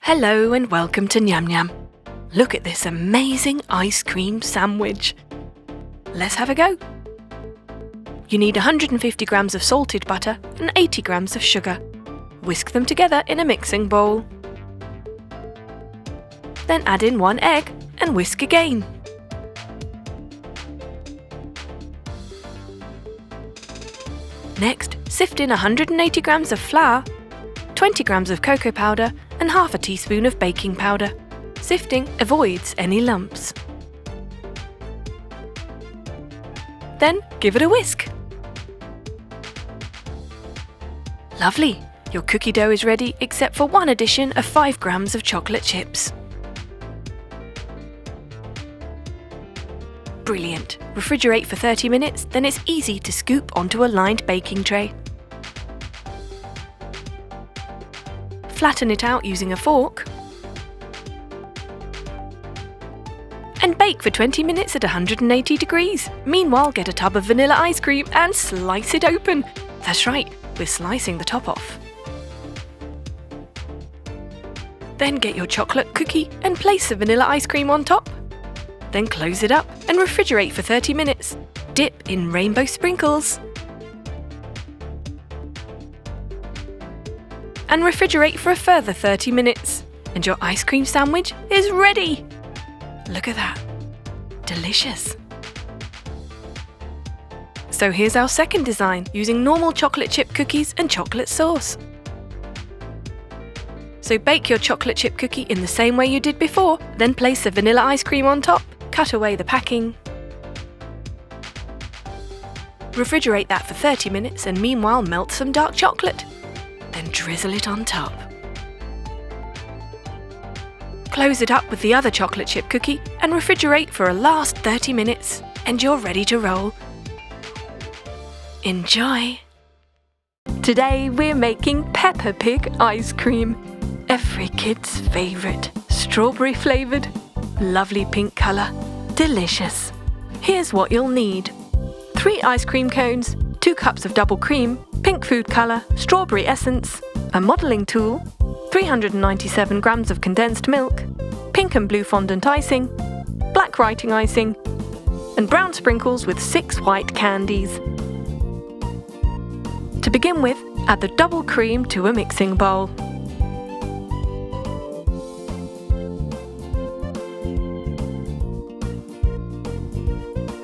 Hello and welcome to NyamNyam. Look at this amazing ice cream sandwich. Let's have a go. You need 150 grams of salted butter and 80 grams of sugar. Whisk them together in a mixing bowl. Then add in 1 egg and whisk again. Next, sift in 180 grams of flour, 20 grams of cocoa powder and half a teaspoon of baking powder. Sifting avoids any lumps. Then give it a whisk. Lovely! Your cookie dough is ready except for one addition of 5 grams of chocolate chips. Brilliant! Refrigerate for 30 minutes, then it's easy to scoop onto a lined baking tray. Flatten it out using a fork and bake for 20 minutes at 180 degrees. Meanwhile, get a tub of vanilla ice cream and slice it open. That's right, we're slicing the top off. Then get your chocolate cookie and place the vanilla ice cream on top. Then close it up and refrigerate for 30 minutes. Dip in rainbow sprinkles. And refrigerate for a further 30 minutes. And your ice cream sandwich is ready! Look at that. Delicious! So here's our second design, using normal chocolate chip cookies and chocolate sauce. So bake your chocolate chip cookie in the same way you did before, then place the vanilla ice cream on top, cut away the packing. Refrigerate that for 30 minutes and meanwhile melt some dark chocolate. Then drizzle it on top. Close it up with the other chocolate chip cookie and refrigerate for a last 30 minutes and you're ready to roll. Enjoy! Today we're making Peppa Pig ice cream. Every kid's favourite. Strawberry flavoured, lovely pink colour, delicious. Here's what you'll need. 3 ice cream cones, 2 cups of double cream, pink food colour, strawberry essence, a modelling tool, 397 grams of condensed milk, pink and blue fondant icing, black writing icing, and brown sprinkles with 6 white candies. To begin with, add the double cream to a mixing bowl.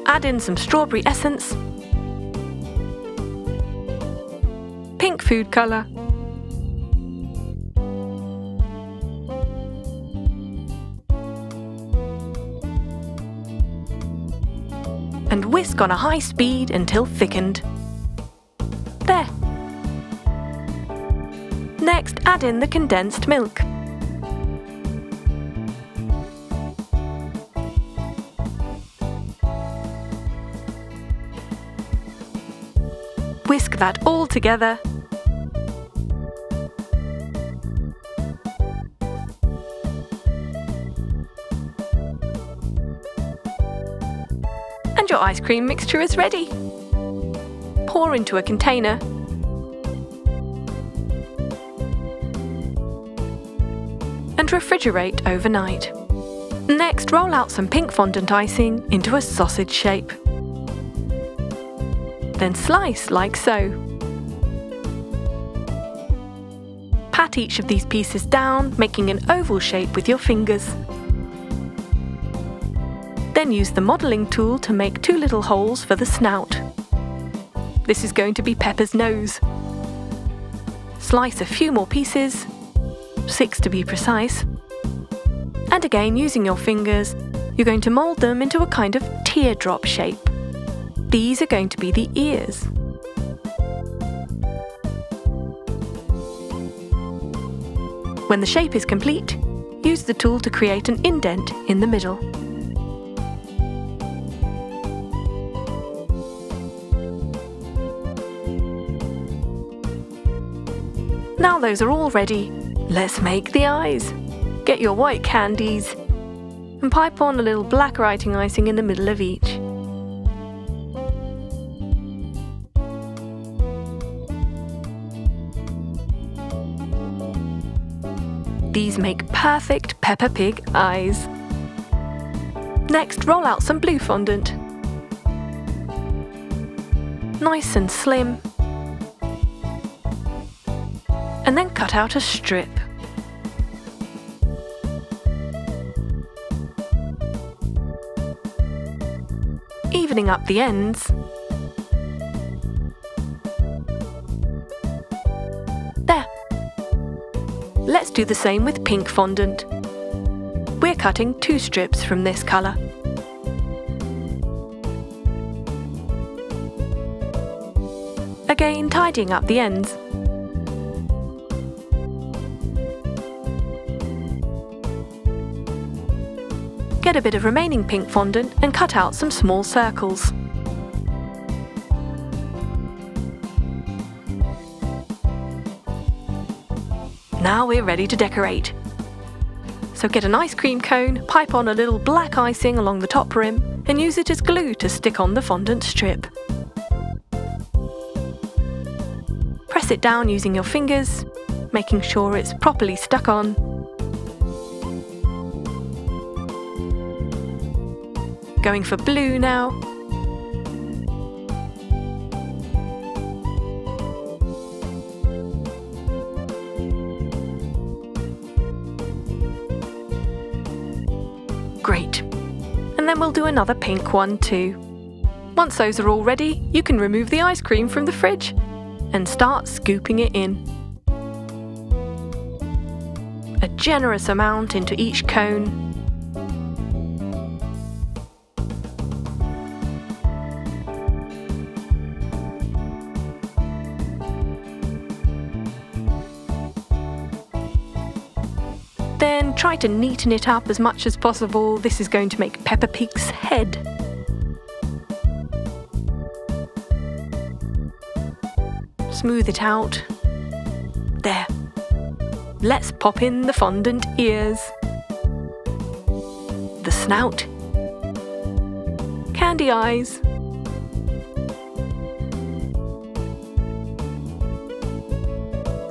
Add in some strawberry essence, pink food colour, and whisk on a high speed until thickened. There. Next, add in the condensed milk. Whisk that all together. And your ice cream mixture is ready. Pour into a container. And refrigerate overnight. Next, roll out some pink fondant icing into a sausage shape. Then slice like so. Pat each of these pieces down, making an oval shape with your fingers. Then use the modelling tool to make 2 little holes for the snout. This is going to be Peppa's nose. Slice a few more pieces, 6 to be precise. And again, using your fingers, you're going to mould them into a kind of teardrop shape. These are going to be the ears. When the shape is complete, use the tool to create an indent in the middle. Now those are all ready, let's make the eyes. Get your white candies and pipe on a little black writing icing in the middle of each. These make perfect Peppa Pig eyes. Next, roll out some blue fondant. Nice and slim. And then cut out a strip. Evening up the ends. There. Let's do the same with pink fondant. We're cutting 2 strips from this colour. Again, tidying up the ends. Get a bit of remaining pink fondant and cut out some small circles. Now we're ready to decorate. So get an ice cream cone, pipe on a little black icing along the top rim, and use it as glue to stick on the fondant strip. Press it down using your fingers, making sure it's properly stuck on. Going for blue now. Great. And then we'll do another pink one too. Once those are all ready, you can remove the ice cream from the fridge and start scooping it in. A generous amount into each cone. Then try to neaten it up as much as possible. This is going to make Peppa Pig's head. Smooth it out. There. Let's pop in the fondant ears, the snout, candy eyes,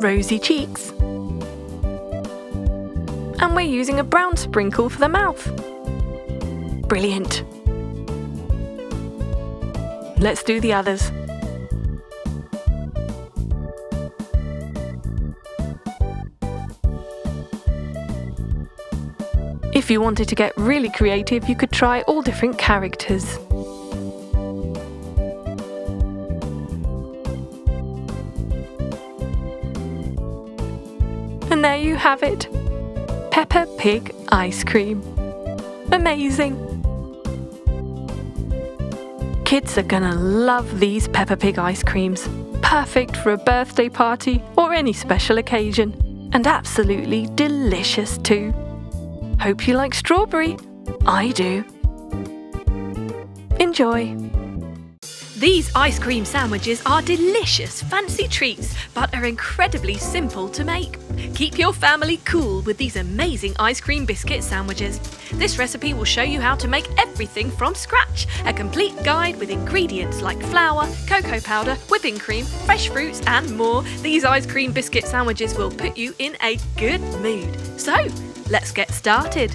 rosy cheeks, and we're using a brown sprinkle for the mouth. Brilliant. Let's do the others. If you wanted to get really creative, you could try all different characters. And there you have it. Peppa Pig ice cream. Amazing! Kids are gonna love these Peppa Pig ice creams. Perfect for a birthday party or any special occasion. And absolutely delicious too. Hope you like strawberry. I do. Enjoy. These ice cream sandwiches are delicious, fancy treats, but are incredibly simple to make. Keep your family cool with these amazing ice cream biscuit sandwiches. This recipe will show you how to make everything from scratch. A complete guide with ingredients like flour, cocoa powder, whipping cream, fresh fruits and more. These ice cream biscuit sandwiches will put you in a good mood. So, let's get started.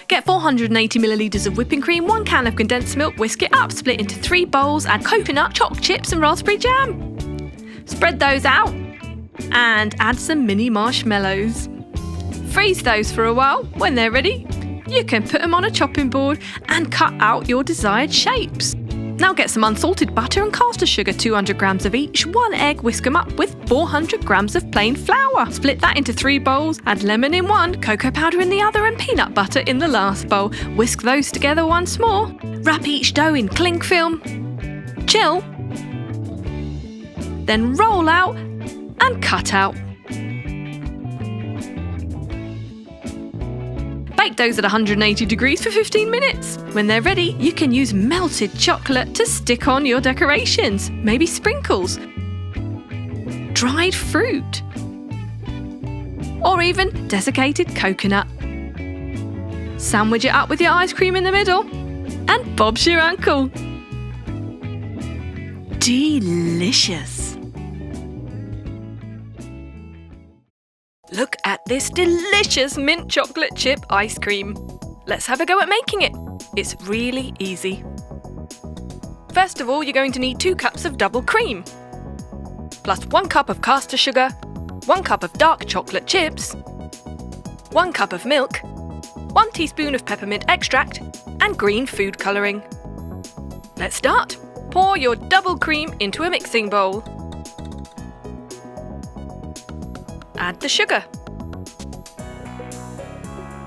Get 480 millilitres of whipping cream, 1 can of condensed milk, whisk it up, split into 3 bowls, add coconut, chopped chips and raspberry jam. Spread those out and add some mini marshmallows. Freeze those for a while. When they're ready, you can put them on a chopping board and cut out your desired shapes. Now get some unsalted butter and caster sugar, 200 grams of each, 1 egg, whisk them up with 400 grams of plain flour. Split that into 3 bowls, add lemon in one, cocoa powder in the other and peanut butter in the last bowl. Whisk those together once more. Wrap each dough in cling film. Chill. Then roll out and cut out. Bake those at 180 degrees for 15 minutes. When they're ready, you can use melted chocolate to stick on your decorations, maybe sprinkles, dried fruit, or even desiccated coconut. Sandwich it up with your ice cream in the middle, and Bob's your uncle. Delicious! this delicious mint chocolate chip ice cream. Let's have a go at making it. It's really easy. First of all, you're going to need 2 cups of double cream, plus 1 cup of caster sugar, 1 cup of dark chocolate chips, 1 cup of milk, 1 teaspoon of peppermint extract, and green food colouring. Let's start. Pour your double cream into a mixing bowl. Add the sugar,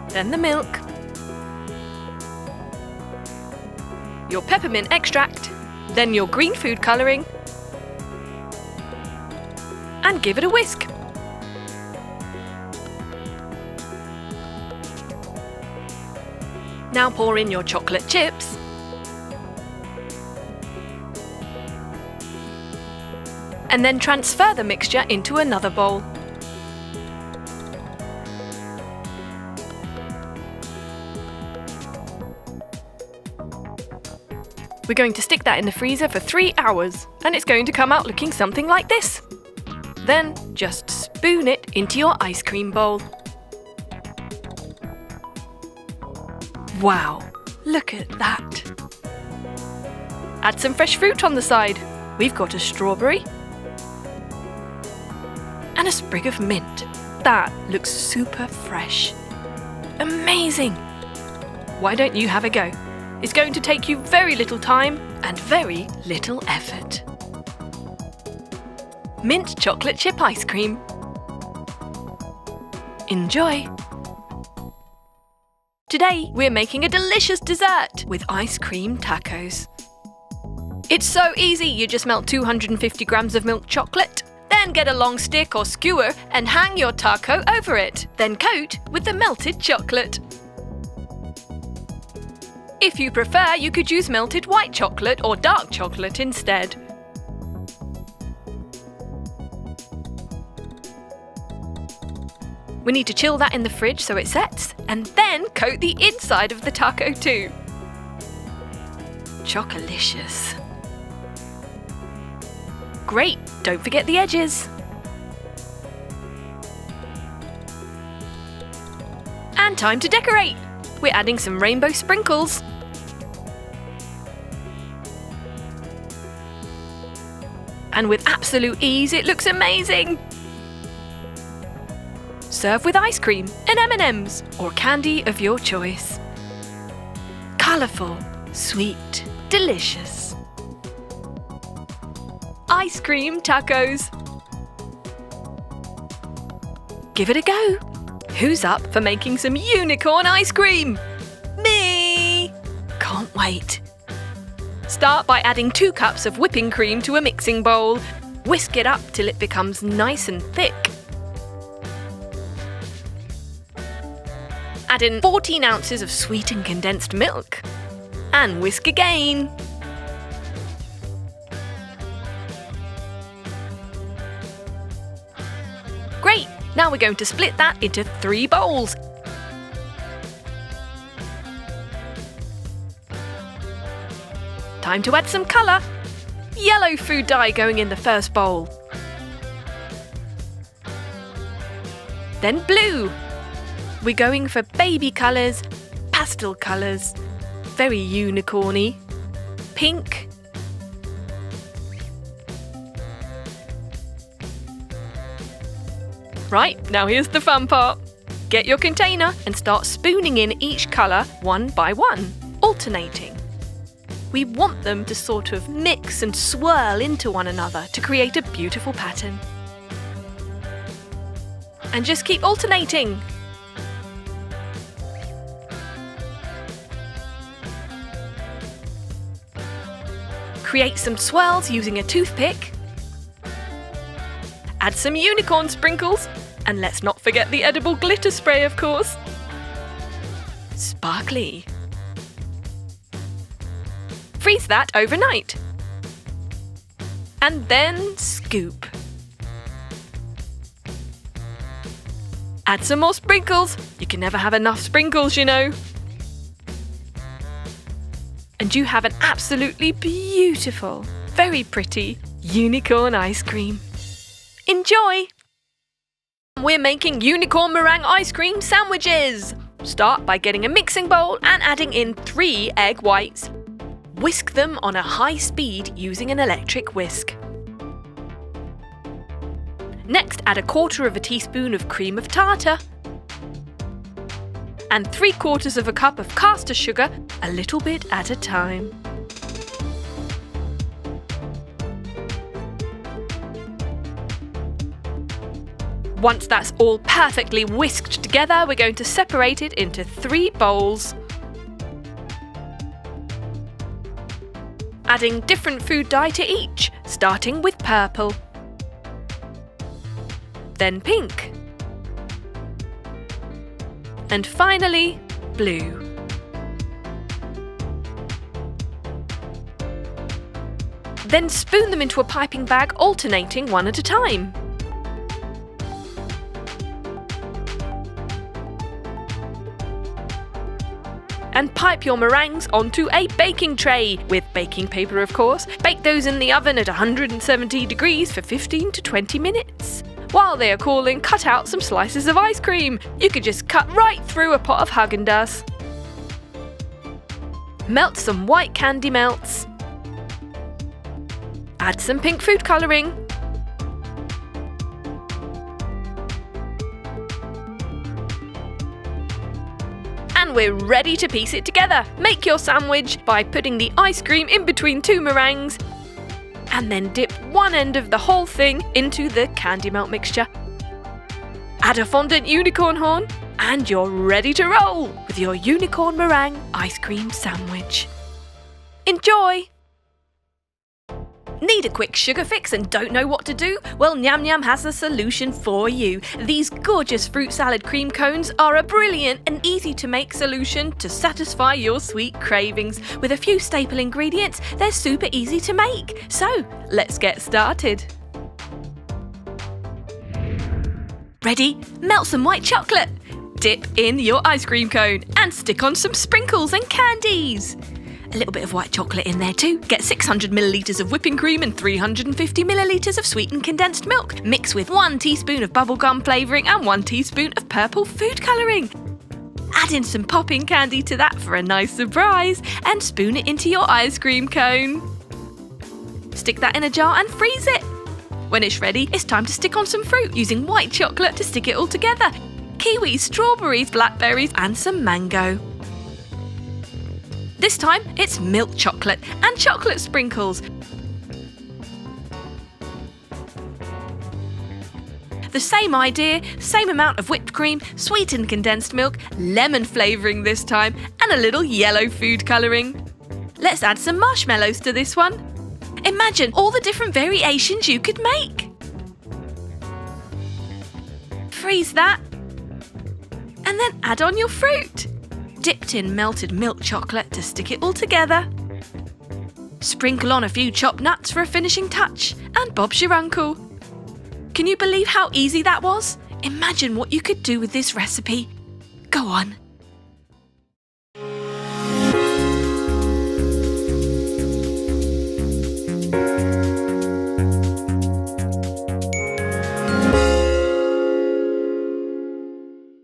then the milk, your peppermint extract, then your green food colouring, and give it a whisk. Now pour in your chocolate chips, and then transfer the mixture into another bowl. We're going to stick that in the freezer for 3 hours, and it's going to come out looking something like this. Then just spoon it into your ice cream bowl. Wow, look at that! Add some fresh fruit on the side. We've got a strawberry and a sprig of mint. That looks super fresh. Amazing! Why don't you have a go? It's going to take you very little time and very little effort. Mint chocolate chip ice cream. Enjoy! Today we're making a delicious dessert with ice cream tacos. It's so easy, you just melt 250 grams of milk chocolate, then get a long stick or skewer and hang your taco over it, then coat with the melted chocolate. If you prefer, you could use melted white chocolate or dark chocolate instead. We need to chill that in the fridge so it sets, and then coat the inside of the taco too. Chocolicious. Great, don't forget the edges. And time to decorate. We're adding some rainbow sprinkles. And with absolute ease, it looks amazing. Serve with ice cream and M&Ms or candy of your choice. Colourful, sweet, delicious. Ice cream tacos. Give it a go. Who's up for making some unicorn ice cream? Me! Can't wait. Start by adding 2 cups of whipping cream to a mixing bowl. Whisk it up till it becomes nice and thick. Add in 14 ounces of sweetened condensed milk. And whisk again. Great! Now we're going to split that into 3 bowls. Time to add some colour. Yellow food dye going in the first bowl. Then blue. We're going for baby colours, pastel colours, very unicorny, pink, right, now here's the fun part. Get your container and start spooning in each colour one by one, alternating. We want them to sort of mix and swirl into one another to create a beautiful pattern. And just keep alternating. Create some swirls using a toothpick. Add some unicorn sprinkles. And let's not forget the edible glitter spray, of course. Sparkly. Freeze that overnight. And then scoop. Add some more sprinkles. You can never have enough sprinkles, you know. And you have an absolutely beautiful, very pretty unicorn ice cream. Enjoy! we're making unicorn meringue ice cream sandwiches. Start by getting a mixing bowl and adding in 3 egg whites. Whisk them on a high speed using an electric whisk. Next, add 1/4 teaspoon of cream of tartar and 3/4 cup of caster sugar, a little bit at a time. Once that's all perfectly whisked together, we're going to separate it into 3 bowls. Adding different food dye to each, starting with purple, then pink, and finally blue. Then spoon them into a piping bag, alternating one at a time. And pipe your meringues onto a baking tray, with baking paper of course. Bake those in the oven at 170 degrees for 15 to 20 minutes. While they are cooling, cut out some slices of ice cream. You could just cut right through a pot of Haagen-Dazs. Melt some white candy melts. Add some pink food colouring. And we're ready to piece it together. Make your sandwich by putting the ice cream in between 2 meringues and then dip one end of the whole thing into the candy melt mixture. Add a fondant unicorn horn and you're ready to roll with your unicorn meringue ice cream sandwich. Enjoy! Need a quick sugar fix and don't know what to do? Well, NyamNyam has a solution for you. These gorgeous fruit salad cream cones are a brilliant and easy to make solution to satisfy your sweet cravings. With a few staple ingredients, they're super easy to make. So, let's get started. Ready? Melt some white chocolate. Dip in your ice cream cone and stick on some sprinkles and candies. A little bit of white chocolate in there too. Get 600 millilitres of whipping cream and 350 millilitres of sweetened condensed milk. Mix with 1 teaspoon of bubblegum flavouring and 1 teaspoon of purple food colouring. Add in some popping candy to that for a nice surprise and spoon it into your ice cream cone. Stick that in a jar and freeze it. When it's ready, it's time to stick on some fruit using white chocolate to stick it all together. Kiwis, strawberries, blackberries and some mango. This time, it's milk chocolate and chocolate sprinkles. The same idea, same amount of whipped cream, sweetened condensed milk, lemon flavouring this time, and a little yellow food colouring. Let's add some marshmallows to this one. Imagine all the different variations you could make. Freeze that, and then add on your fruit. Dipped in melted milk chocolate to stick it all together. Sprinkle on a few chopped nuts for a finishing touch, and Bob's your uncle. Can you believe how easy that was? Imagine what you could do with this recipe. Go on,